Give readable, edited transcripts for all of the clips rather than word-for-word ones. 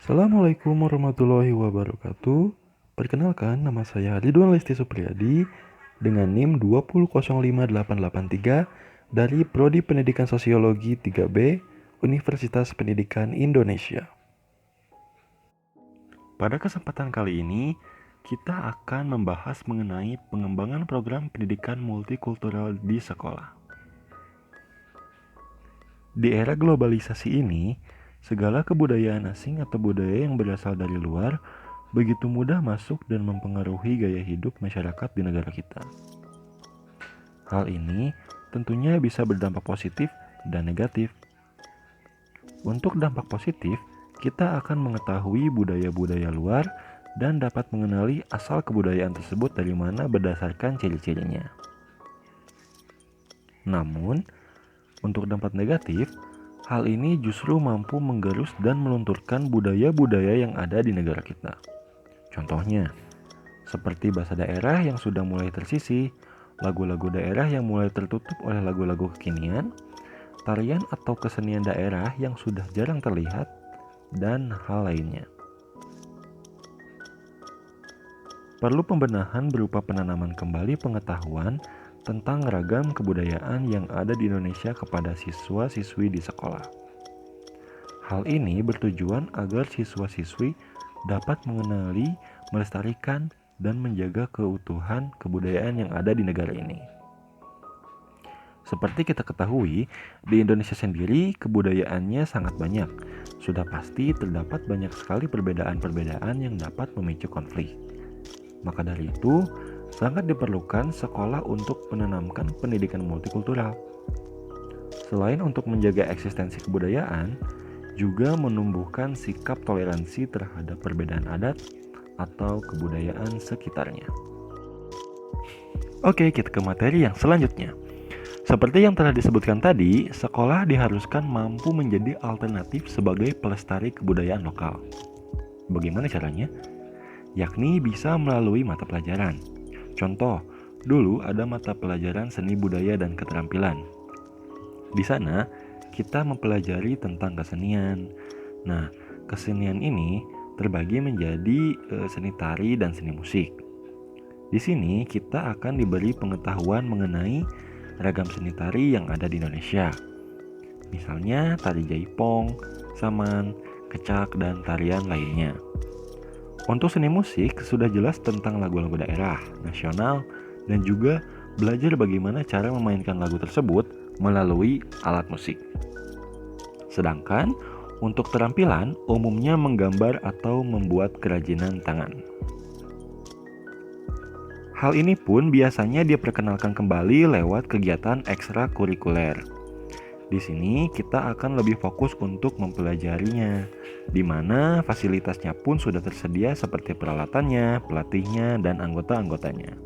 Assalamualaikum warahmatullahi wabarakatuh. Perkenalkan, nama saya Ridwan Lesti Supriyadi dengan NIM 2005883 dari Prodi Pendidikan Sosiologi 3B Universitas Pendidikan Indonesia. Pada kesempatan kali ini, kita akan membahas mengenai pengembangan program pendidikan multikultural di sekolah. Di era globalisasi ini, segala kebudayaan asing atau budaya yang berasal dari luar begitu mudah masuk dan mempengaruhi gaya hidup masyarakat di negara kita. Hal ini tentunya bisa berdampak positif dan negatif. Untuk dampak positif, kita akan mengetahui budaya-budaya luar dan dapat mengenali asal kebudayaan tersebut dari mana berdasarkan ciri-cirinya. Namun, untuk dampak negatif, hal ini justru mampu menggerus dan melunturkan budaya-budaya yang ada di negara kita. Contohnya, seperti bahasa daerah yang sudah mulai tersisih, lagu-lagu daerah yang mulai tertutup oleh lagu-lagu kekinian, tarian atau kesenian daerah yang sudah jarang terlihat, dan hal lainnya. Perlu pembenahan berupa penanaman kembali pengetahuan tentang ragam kebudayaan yang ada di Indonesia kepada siswa-siswi di sekolah. Hal ini bertujuan agar siswa-siswi dapat mengenali, melestarikan, dan menjaga keutuhan kebudayaan yang ada di negara ini. Seperti kita ketahui, di Indonesia sendiri kebudayaannya sangat banyak. Sudah pasti terdapat banyak sekali perbedaan-perbedaan yang dapat memicu konflik. Maka dari itu, sangat diperlukan sekolah untuk menanamkan pendidikan multikultural. Selain untuk menjaga eksistensi kebudayaan, juga menumbuhkan sikap toleransi terhadap perbedaan adat atau kebudayaan sekitarnya. Oke, kita ke materi yang selanjutnya. Seperti yang telah disebutkan tadi, sekolah diharuskan mampu menjadi alternatif sebagai pelestari kebudayaan lokal. Bagaimana caranya? Yakni bisa melalui mata pelajaran. Contoh, dulu ada mata pelajaran seni budaya dan keterampilan. Di sana, kita mempelajari tentang kesenian. Nah, kesenian ini terbagi menjadi seni tari dan seni musik. Di sini kita akan diberi pengetahuan mengenai ragam seni tari yang ada di Indonesia. Misalnya tari jaipong, saman, kecak, dan tarian lainnya. Untuk seni musik, sudah jelas tentang lagu-lagu daerah, nasional, dan juga belajar bagaimana cara memainkan lagu tersebut melalui alat musik. Sedangkan, untuk keterampilan, umumnya menggambar atau membuat kerajinan tangan. Hal ini pun biasanya diperkenalkan kembali lewat kegiatan ekstrakurikuler. Di sini kita akan lebih fokus untuk mempelajarinya, di mana fasilitasnya pun sudah tersedia seperti peralatannya, pelatihnya, dan anggota-anggotanya.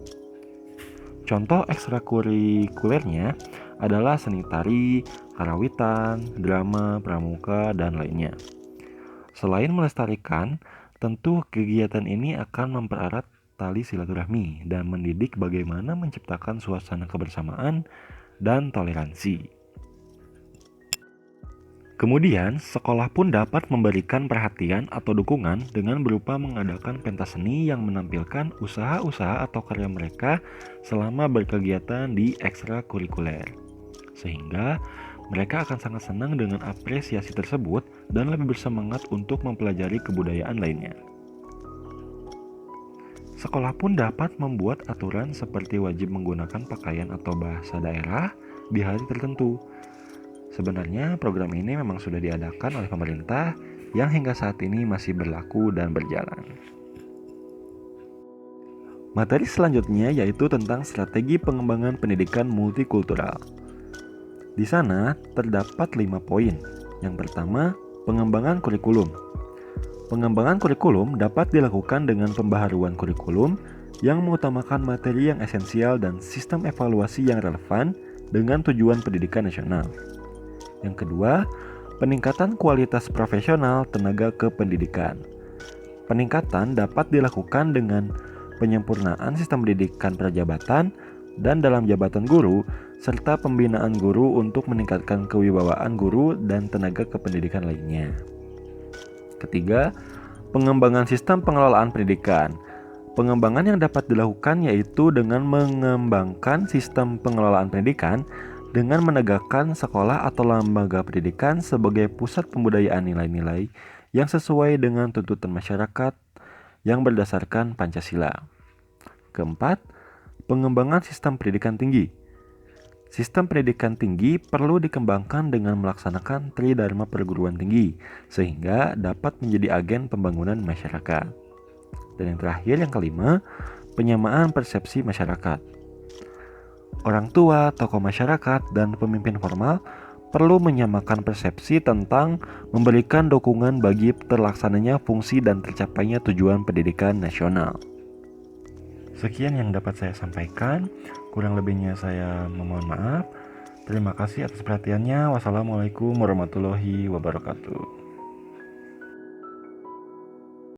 Contoh ekstrakurikulernya adalah seni tari, karawitan, drama, pramuka, dan lainnya. Selain melestarikan, tentu kegiatan ini akan mempererat tali silaturahmi dan mendidik bagaimana menciptakan suasana kebersamaan dan toleransi. Kemudian, sekolah pun dapat memberikan perhatian atau dukungan dengan berupa mengadakan pentas seni yang menampilkan usaha-usaha atau karya mereka selama berkegiatan di ekstrakurikuler. Sehingga mereka akan sangat senang dengan apresiasi tersebut dan lebih bersemangat untuk mempelajari kebudayaan lainnya. Sekolah pun dapat membuat aturan seperti wajib menggunakan pakaian atau bahasa daerah di hari tertentu. Sebenarnya program ini memang sudah diadakan oleh pemerintah yang hingga saat ini masih berlaku dan berjalan. Materi selanjutnya yaitu tentang strategi pengembangan pendidikan multikultural. Di sana terdapat 5 poin. Yang pertama, pengembangan kurikulum. Pengembangan kurikulum dapat dilakukan dengan pembaharuan kurikulum yang mengutamakan materi yang esensial dan sistem evaluasi yang relevan dengan tujuan pendidikan nasional. Yang kedua, peningkatan kualitas profesional tenaga kependidikan. Peningkatan dapat dilakukan dengan penyempurnaan sistem pendidikan prajabatan dan dalam jabatan guru, serta pembinaan guru untuk meningkatkan kewibawaan guru dan tenaga kependidikan lainnya. Ketiga, pengembangan sistem pengelolaan pendidikan. Pengembangan yang dapat dilakukan yaitu dengan mengembangkan sistem pengelolaan pendidikan dengan menegakkan sekolah atau lembaga pendidikan sebagai pusat pembudayaan nilai-nilai yang sesuai dengan tuntutan masyarakat yang berdasarkan Pancasila. Keempat, pengembangan sistem pendidikan tinggi. Sistem pendidikan tinggi perlu dikembangkan dengan melaksanakan Tridharma perguruan tinggi, sehingga dapat menjadi agen pembangunan masyarakat. Dan yang terakhir, yang kelima, penyamaan persepsi masyarakat. Orang tua, tokoh masyarakat, dan pemimpin formal perlu menyamakan persepsi tentang memberikan dukungan bagi terlaksananya fungsi dan tercapainya tujuan pendidikan nasional. Sekian yang dapat saya sampaikan, kurang lebihnya saya memohon maaf. Terima kasih atas perhatiannya. Wassalamualaikum warahmatullahi wabarakatuh.